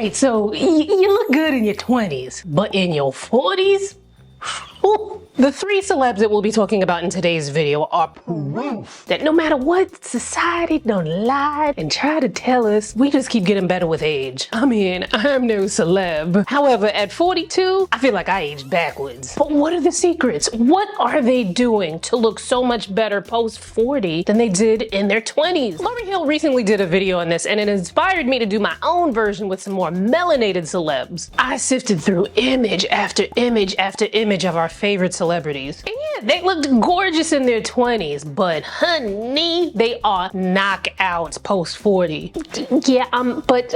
right, so you look good in your 20s, but in your 40s? The three celebs that we'll be talking about in today's video are proof that no matter what society done lied and try to tell us, we just keep getting better with age. I mean, I'm no celeb. However, at 42, I feel like I aged backwards. But what are the secrets? What are they doing to look so much better post 40 than they did in their 20s? Lauryn Hill recently did a video on this and it inspired me to do my own version with some more melanated celebs. I sifted through image after image after image of our favorite celebrities. And yeah, they looked gorgeous in their 20s, but honey, they are knockouts post 40. Yeah, but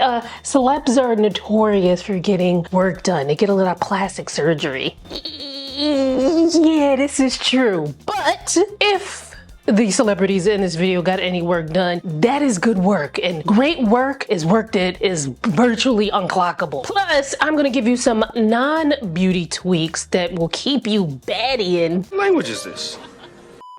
celebs are notorious for getting work done. They get a lot of plastic surgery. Yeah, this is true. But if the celebrities in this video got any work done, that is good work, and great work is work that is virtually unclockable. Plus, I'm gonna give you some non-beauty tweaks that will keep you badding. What language is this?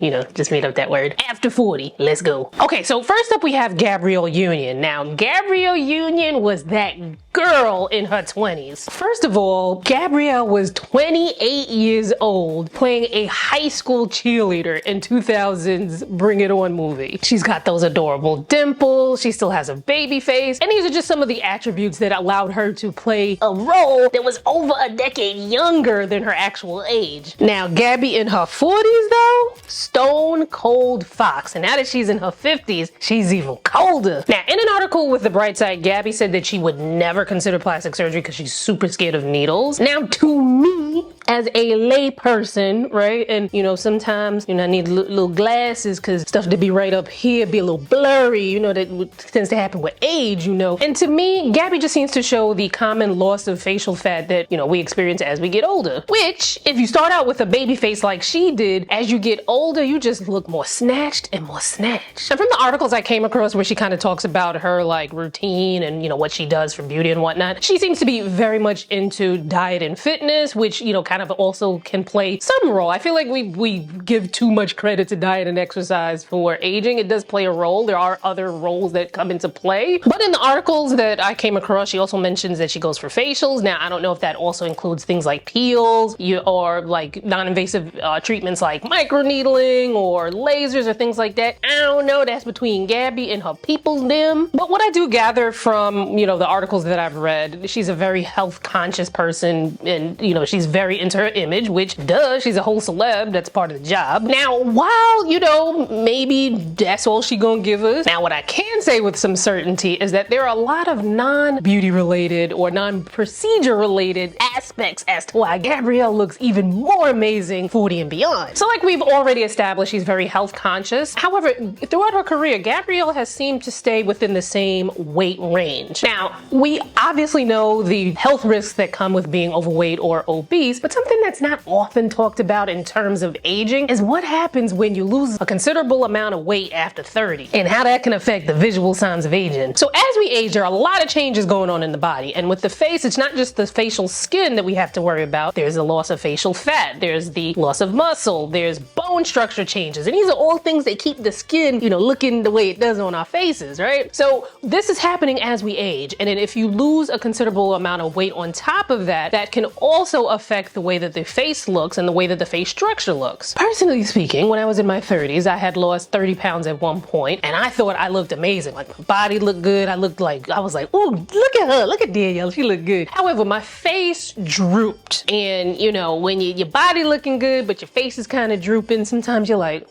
You know, just made up that word. After 40, let's go. Okay, so first up we have Gabrielle Union. Now, Gabrielle Union was that girl in her 20s. First of all, Gabrielle was 28 years old playing a high school cheerleader in 2000's Bring It On movie. She's got those adorable dimples, she still has a baby face, and these are just some of the attributes that allowed her to play a role that was over a decade younger than her actual age. Now, Gabby in her 40s though, stone cold fox, and now that she's in her 50s, she's even colder. Now, in an article with The Bright Side, Gabby said that she would never consider plastic surgery because she's super scared of needles. Now, to me, as a lay person, right, and you know, sometimes, you know, I need little glasses because stuff to be right up here be a little blurry, you know, that tends to happen with age, you know. And to me, Gabby just seems to show the common loss of facial fat that, you know, we experience as we get older. Which, if you start out with a baby face like she did, as you get older, you just look more snatched and more snatched. And from the articles I came across where she kind of talks about her like routine and, you know, what she does for beauty and whatnot, she seems to be very much into diet and fitness, which, you know, kind of also can play some role. I feel like we give too much credit to diet and exercise for aging. It does play a role. There are other roles that come into play. But in the articles that I came across, she also mentions that she goes for facials. Now, I don't know if that also includes things like peels or like non-invasive treatments like microneedling or lasers or things like that. I don't know. That's between Gabby and her people's them. But what I do gather from, you know, the articles that I've read, she's a very health conscious person, and, you know, she's very into her image, which duh, she's a whole celeb. That's part of the job. Now, while, you know, maybe that's all she gonna give us. Now, what I can say with some certainty is that there are a lot of non-beauty related or non-procedure related aspects as to why Gabrielle looks even more amazing 40 and beyond. So like we've already established, she's very health conscious. However, throughout her career, Gabrielle has seemed to stay within the same weight range. Now, we obviously know the health risks that come with being overweight or obese, but something that's not often talked about in terms of aging is what happens when you lose a considerable amount of weight after 30 and how that can affect the visual signs of aging. So as we age, there are a lot of changes going on in the body, and with the face, it's not just the facial skin that we have to worry about. There's the loss of facial fat, there's the loss of muscle, there's bone structure changes, and these are all things that keep the skin, you know, looking the way it does on our faces, right? So this is happening as we age, and then if you lose a considerable amount of weight on top of that, that can also affect the way that the face looks and the way that the face structure looks. Personally speaking, when I was in my 30s, I had lost 30 pounds at one point, and I thought I looked amazing. Like, my body looked good. I was like, ooh, look at her, look at Danielle, she looked good. However, my face drooped, and you know, when your body looking good, but your face is kind of drooping, sometimes you're like,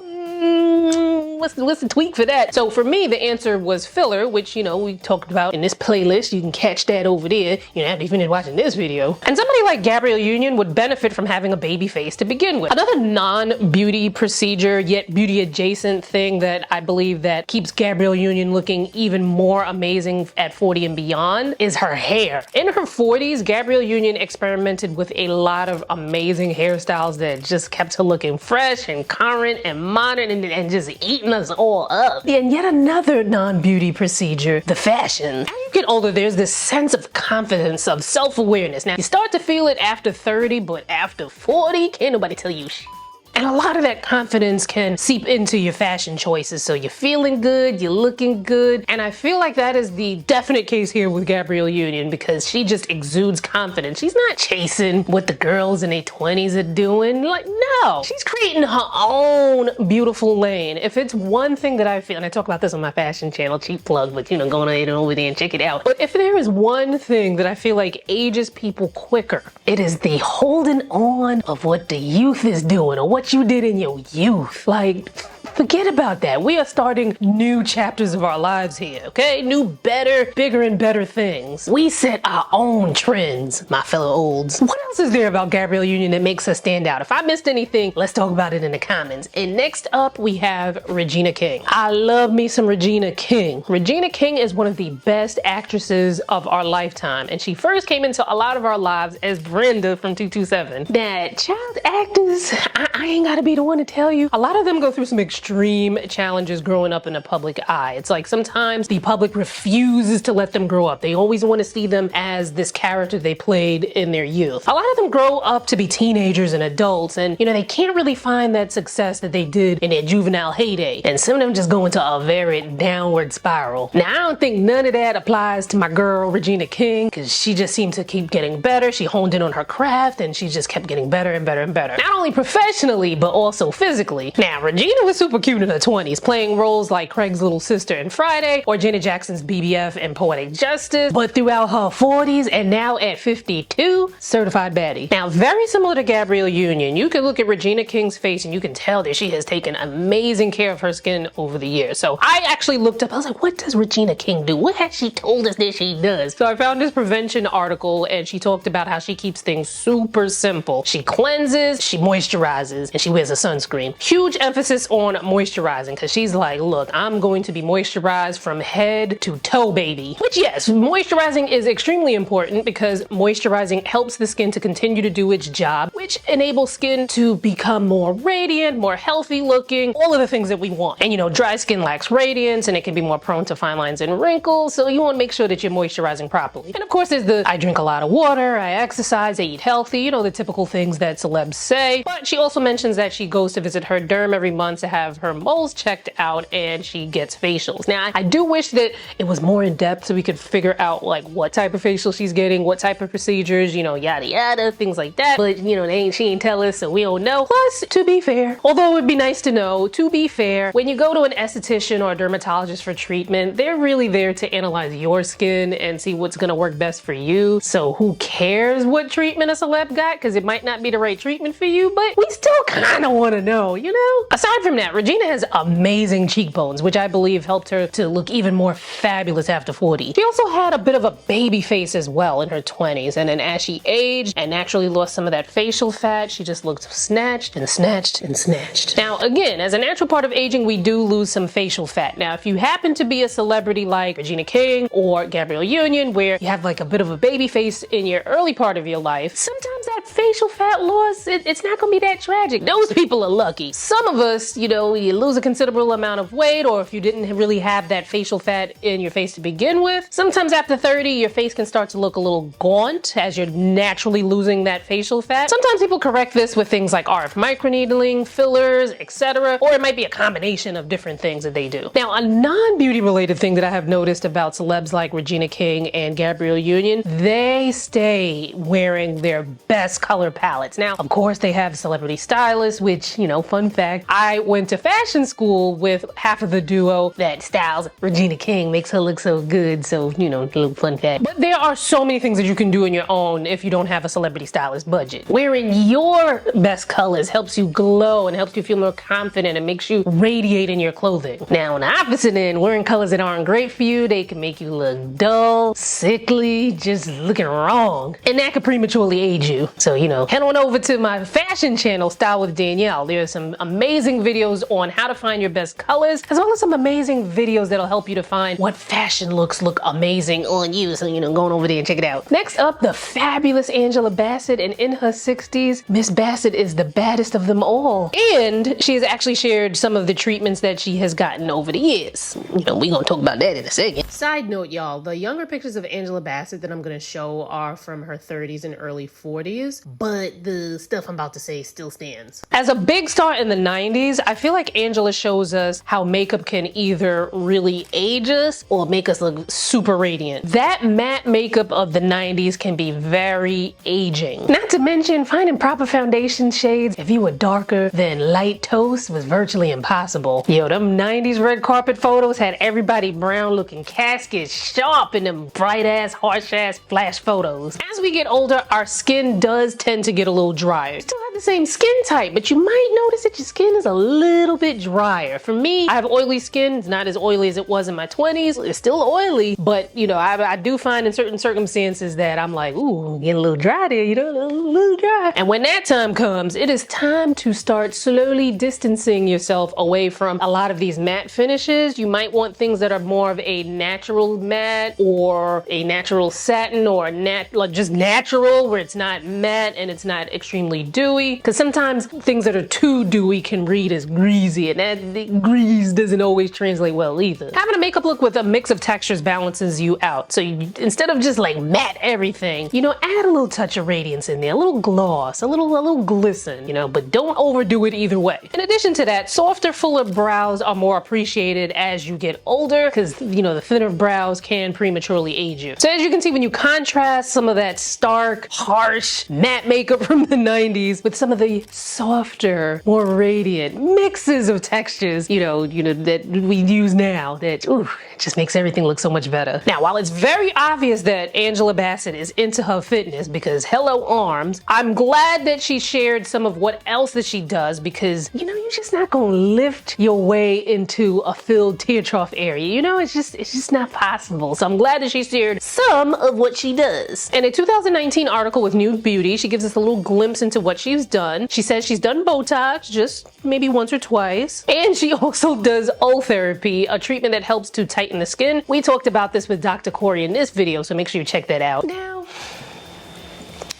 what's the tweak for that? So for me, the answer was filler, which, you know, we talked about in this playlist. You can catch that over there, you know, after you finish watching this video. And somebody like Gabrielle Union would benefit from having a baby face to begin with. Another non-beauty procedure, yet beauty adjacent thing that I believe that keeps Gabrielle Union looking even more amazing at 40 and beyond is her hair. In her 40s, Gabrielle Union experimented with a lot of amazing hairstyles that just kept her looking fresh and current and modern and just eating us all up. And yet another non-beauty procedure, the fashion. As you get older, there's this sense of confidence, of self-awareness. Now, you start to feel it after 30, but after 40, can't nobody tell you shit. And a lot of that confidence can seep into your fashion choices. So you're feeling good, you're looking good. And I feel like that is the definite case here with Gabrielle Union, because she just exudes confidence. She's not chasing what the girls in their 20s are doing. Like, no, she's creating her own beautiful lane. If it's one thing that I feel, and I talk about this on my fashion channel, cheap plug, but you know, go on over there and check it out. But if there is one thing that I feel like ages people quicker, it is the holding on of what the youth is doing or what you did in your youth. Like, forget about that. We are starting new chapters of our lives here, okay? New, better, bigger and better things. We set our own trends, my fellow olds. What else is there about Gabrielle Union that makes us stand out? If I missed anything, let's talk about it in the comments. And next up, we have Regina King. I love me some Regina King. Regina King is one of the best actresses of our lifetime, and she first came into a lot of our lives as Brenda from 227. That child actors, I ain't gotta be the one to tell you, a lot of them go through some extreme challenges growing up in the public eye. It's like sometimes the public refuses to let them grow up. They always want to see them as this character they played in their youth. A lot of them grow up to be teenagers and adults, and you know, they can't really find that success that they did in their juvenile heyday. And some of them just go into a very downward spiral. Now, I don't think none of that applies to my girl Regina King, because she just seemed to keep getting better. She honed in on her craft and she just kept getting better and better and better. Not only professionally, but also physically. Now, Regina was super cute in her 20s, playing roles like Craig's little sister in Friday or Janet Jackson's BBF in Poetic Justice. But throughout her 40s and now at 52, certified baddie. Now, very similar to Gabrielle Union, you can look at Regina King's face and you can tell that she has taken amazing care of her skin over the years. So I actually looked up, I was like, what does Regina King do? What has she told us that she does? So I found this prevention article and she talked about how she keeps things super simple. She cleanses, she moisturizes, and she wears a sunscreen. Huge emphasis on moisturizing, because she's like, look, I'm going to be moisturized from head to toe, baby. Which, yes, moisturizing is extremely important because moisturizing helps the skin to continue to do its job, which enables skin to become more radiant, more healthy looking, all of the things that we want. And you know, dry skin lacks radiance and it can be more prone to fine lines and wrinkles, so you want to make sure that you're moisturizing properly. And of course, there's the I drink a lot of water, I exercise, I eat healthy, you know, the typical things that celebs say. But she also mentions that she goes to visit her derm every month to have her moles checked out, and she gets facials. Now, I do wish that it was more in depth so we could figure out like what type of facial she's getting, what type of procedures, you know, yada yada, things like that. But you know, she ain't tell us, so we don't know. Plus, to be fair, although it would be nice to know, to be fair, when you go to an esthetician or a dermatologist for treatment, they're really there to analyze your skin and see what's gonna work best for you. So who cares what treatment a celeb got? Because it might not be the right treatment for you, but we still kind of want to know, you know? Aside from that, Regina has amazing cheekbones, which I believe helped her to look even more fabulous after 40. She also had a bit of a baby face as well in her 20s, and then as she aged and naturally lost some of that facial fat, she just looked snatched and snatched and snatched. Now, again, as a natural part of aging, we do lose some facial fat. Now, if you happen to be a celebrity like Regina King or Gabrielle Union, where you have like a bit of a baby face in your early part of your life, sometimes that facial fat loss, it's not gonna be that tragic. Those people are lucky. Some of us, you know, you lose a considerable amount of weight, or if you didn't really have that facial fat in your face to begin with, sometimes after 30, your face can start to look a little gaunt as you're naturally losing that facial fat. Sometimes people correct this with things like RF microneedling, fillers, etc., or it might be a combination of different things that they do. Now, a non-beauty related thing that I have noticed about celebs like Regina King and Gabrielle Union, they stay wearing their best color palettes. Now, of course, they have celebrity stylists, which, you know, fun fact, I went to fashion school with half of the duo that styles Regina King, makes her look so good. So, you know, a little fun fact. But there are so many things that you can do on your own if you don't have a celebrity stylist budget. Wearing your best colors helps you glow and helps you feel more confident and makes you radiate in your clothing. Now, on the opposite end, wearing colors that aren't great for you, they can make you look dull, sickly, just looking wrong. And that could prematurely age you. So, you know, head on over to my fashion channel, Style with Danielle. There's some amazing videos on how to find your best colors, as well as some amazing videos that'll help you to find what fashion looks look amazing on you. So, you know, go on over there and check it out. Next up, the fabulous Angela Bassett, and in her 60s, 60s, Miss Bassett is the baddest of them all. And she has actually shared some of the treatments that she has gotten over the years. You know, we're gonna talk about that in a second. Side note, y'all, the younger pictures of Angela Bassett that I'm gonna show are from her 30s and early 40s, but the stuff I'm about to say still stands. As a big star in the 90s, I feel like Angela shows us how makeup can either really age us or make us look super radiant. That matte makeup of the 90s can be very aging. Not to mention, finding proper foundation shades if you were darker than light toast was virtually impossible. Yo, them 90s red carpet photos had everybody brown looking casket sharp in them bright ass, harsh ass flash photos. As we get older, our skin does tend to get a little drier. You still have the same skin type, but you might notice that your skin is a little bit drier. For me, I have oily skin. It's not as oily as it was in my 20s. It's still oily, but you know, I do find in certain circumstances that I'm like, ooh, getting a little dry there, you know, a little dry. And when that time comes, it is time to start slowly distancing yourself away from a lot of these matte finishes. You might want things that are more of a natural matte or a natural satin or like just natural, where it's not matte and it's not extremely dewy. Because sometimes things that are too dewy can read as greasy, and that grease doesn't always translate well either. Having a makeup look with a mix of textures balances you out. So you, instead of just like matte everything, you know, add a little touch of radiance in there, a little gloss, a little glisten, you know, but don't overdo it either way. In addition to that, softer, fuller brows are more appreciated as you get older because, you know, the thinner brows can prematurely age you. So as you can see, when you contrast some of that stark, harsh, matte makeup from the 90s with some of the softer, more radiant mixes of textures, you know, that we use now, that, ooh, it just makes everything look so much better. Now, while it's very obvious that Angela Bassett is into her fitness because hello arms, I'm glad that she shared some of what else that she does, because, you know, you're just not gonna lift your way into a filled tear trough area. You know, it's just not possible. So I'm glad that she shared some of what she does. In a 2019 article with New Beauty, she gives us a little glimpse into what she's done. She says she's done Botox just maybe once or twice. And she also does Ultherapy, a treatment that helps to tighten the skin. We talked about this with Dr. Corey in this video, so make sure you check that out. Now,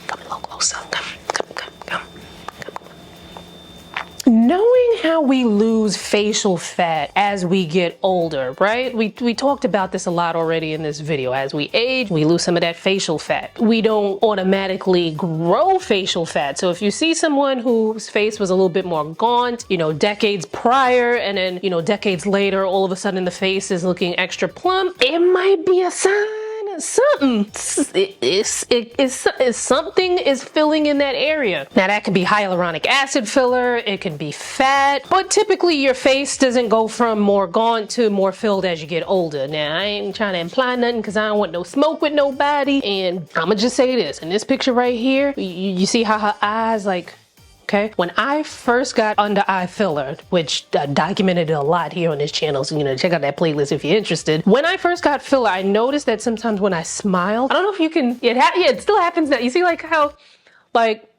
come a little closer. Come. Knowing how we lose facial fat as we get older, right? We talked about this a lot already in this video. As we age, we lose some of that facial fat. We don't automatically grow facial fat. So if you see someone whose face was a little bit more gaunt, you know, decades prior, and then, you know, decades later, all of a sudden the face is looking extra plump, it might be a sign. Something is filling in that area. Now that could be hyaluronic acid filler, it could be fat, but typically your face doesn't go from more gaunt to more filled as you get older. Now I ain't trying to imply nothing because I don't want no smoke with nobody, and I'ma just say this. In this picture right here, you see how her eyes like, okay? When I first got under eye filler, which I documented a lot here on this channel, so, you know, check out that playlist if you're interested. When I first got filler, I noticed that sometimes when I smile, I don't know if you can, yeah, it still happens now. You see like how, like,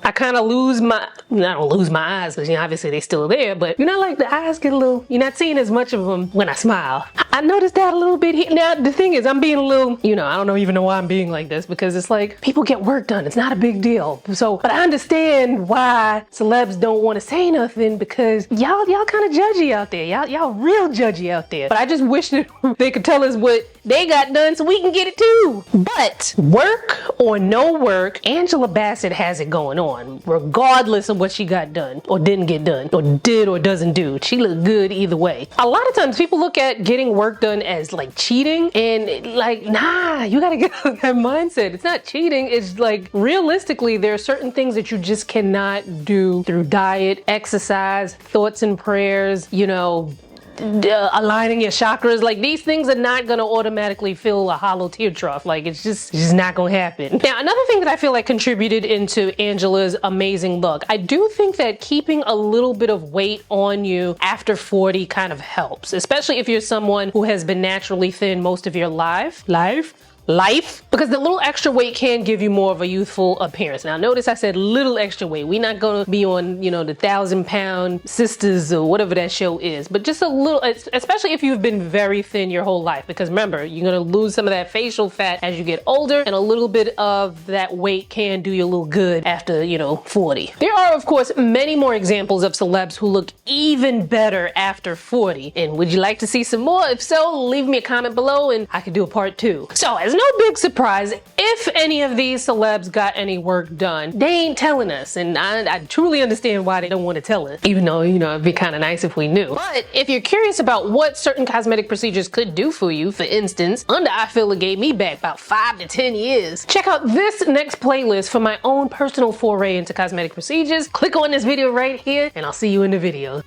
I kind of lose my, I don't lose my eyes because, you know, obviously they still there, but you know, like the eyes get a little, you're not seeing as much of them when I smile. I noticed that a little bit here. Now, the thing is, I'm being a little, you know, I don't even know why I'm being like this, because it's like, people get work done. It's not a big deal. So, but I understand why celebs don't want to say nothing, because y'all kind of judgy out there. Y'all real judgy out there. But I just wish that they could tell us what they got done so we can get it too. But work or no work, Angela Bassett has it going on, regardless of what she got done or didn't get done or did or doesn't do. She looked good either way. A lot of times people look at getting work done as like cheating, and like, nah, you gotta get out of that mindset. It's not cheating. It's like, realistically, there are certain things that you just cannot do through diet, exercise, thoughts and prayers, you know, aligning your chakras. Like, these things are not gonna automatically fill a hollow tear trough. Like, it's just not gonna happen. Now, another thing that I feel like contributed into Angela's amazing look, I do think that keeping a little bit of weight on you after 40 kind of helps, especially if you're someone who has been naturally thin most of your life. life, because the little extra weight can give you more of a youthful appearance. Now notice I said little extra weight. We're not gonna be on, you know, the 1,000-pound sisters or whatever that show is, but just a little, especially if you've been very thin your whole life, because remember, you're gonna lose some of that facial fat as you get older, and a little bit of that weight can do you a little good after, you know, 40. There are, of course, many more examples of celebs who look even better after 40. And would you like to see some more? If so, leave me a comment below and I could do a part 2. So, as no big surprise, if any of these celebs got any work done, they ain't telling us. And I truly understand why they don't want to tell us, even though, you know, it'd be kind of nice if we knew. But if you're curious about what certain cosmetic procedures could do for you, for instance, under eye filler gave me back about 5 to 10 years, check out this next playlist for my own personal foray into cosmetic procedures. Click on this video right here and I'll see you in the video.